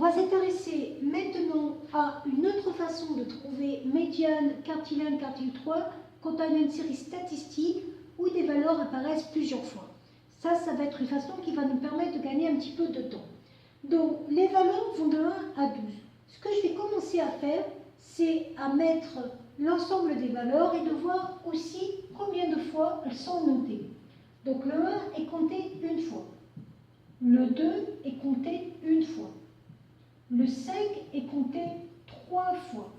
va s'intéresser maintenant à une autre façon de trouver médiane, quartile 1, quartile 3 quand on a une série statistique où des valeurs apparaissent plusieurs fois. Ça va être une façon qui va nous permettre de gagner un petit peu de temps. Donc, les valeurs vont de 1 à 12. Ce que je vais commencer à faire, c'est à mettre l'ensemble des valeurs et de voir aussi combien de fois elles sont notées. Donc, le 1 est compté une fois. Le 2 est compté une fois. Le 5 est compté 3 fois.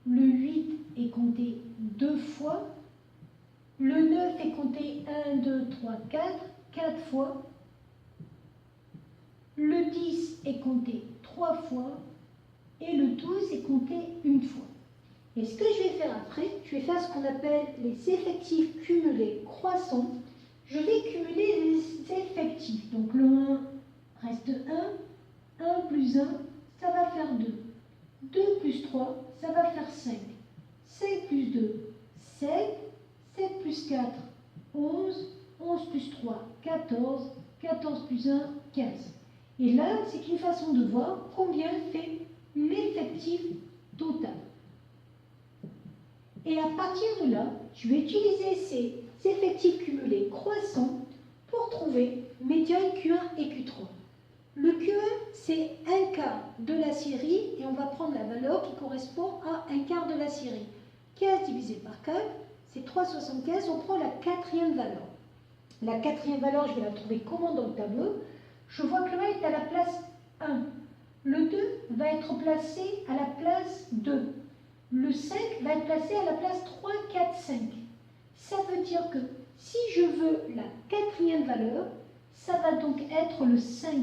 Le 8 est compté 2 fois. Le 9 est compté 1, 2, 3, 4 fois. Le 10 est compté 3 fois. Et le 12 est compté une fois. Et ce que je vais faire après, je vais faire ce qu'on appelle les effectifs cumulés croissants. Je vais cumuler les effectifs. Donc le 1 reste 1. 1 plus 1, ça va faire 2. 2 plus 3, ça va faire 5. 5 plus 2, 7. 7 plus 4, 11. 11 plus 3, 14. 14 plus 1, 15. Et là, c'est une façon de voir combien fait l'effectif total. Et à partir de là, je vais utiliser ces effectifs cumulés croissants pour trouver médiane Q1 et Q3. Le Q1, c'est un quart de la série et on va prendre la valeur qui correspond à un quart de la série. 15 divisé par 4, c'est 3,75. On prend la quatrième valeur. La quatrième valeur, je vais la trouver comment dans le tableau? Je vois que le 1 est à la place 1. Le 2 va être placé à la place 2. Le 5 va être placé à la place 3, 4, 5. Ça veut dire que si je veux la quatrième valeur, ça va donc être le 5.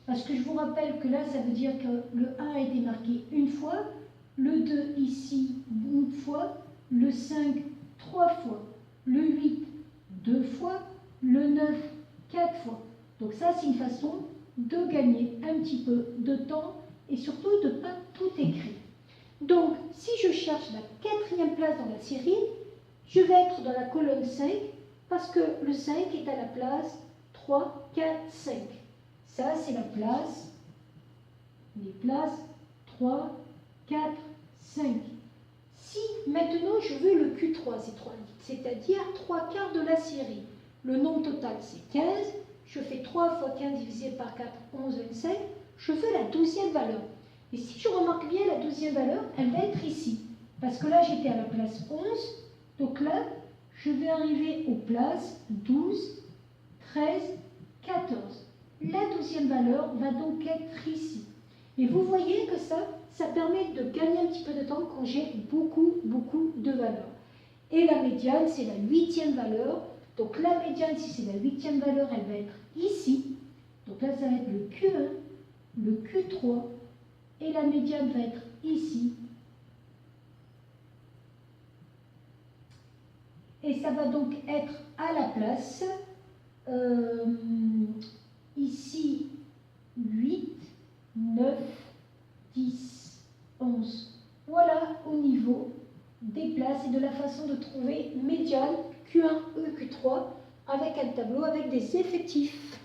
Parce que je vous rappelle que là, ça veut dire que le 1 a été marqué une fois, le 2 ici une fois, le 5 3 fois, le 8 2 fois, le 9 4 fois. Donc ça, c'est une façon de gagner un petit peu de temps et surtout de ne pas tout écrire. Donc, si je cherche la quatrième place dans la série, je vais être dans la colonne 5 parce que le 5 est à la place 3, 4, 5. Ça, c'est la place, les places 3, 4, 5. Si maintenant je veux le Q3, c'est-à-dire 3 quarts de la série, le nombre total c'est 15, je fais 3 fois 15 divisé par 4, 11, 25, je veux la 12e valeur. Et si je remarque bien la 12e valeur, elle va être ici. Parce que là, j'étais à la place 11. Donc là, je vais arriver aux places 12, 13, 14. La 12e valeur va donc être ici. Et vous voyez que ça permet de gagner un petit peu de temps quand j'ai beaucoup de valeurs. Et la médiane, c'est la 8e valeur. Donc la médiane, si c'est la 8e valeur, elle va être ici. Donc là, ça va être le Q1, le Q3. Et la médiane va être ici. Et ça va donc être à la place, ici, 8, 9, 10, 11. Voilà au niveau des places et de la façon de trouver médiane Q1, E, Q3 avec un tableau avec des effectifs.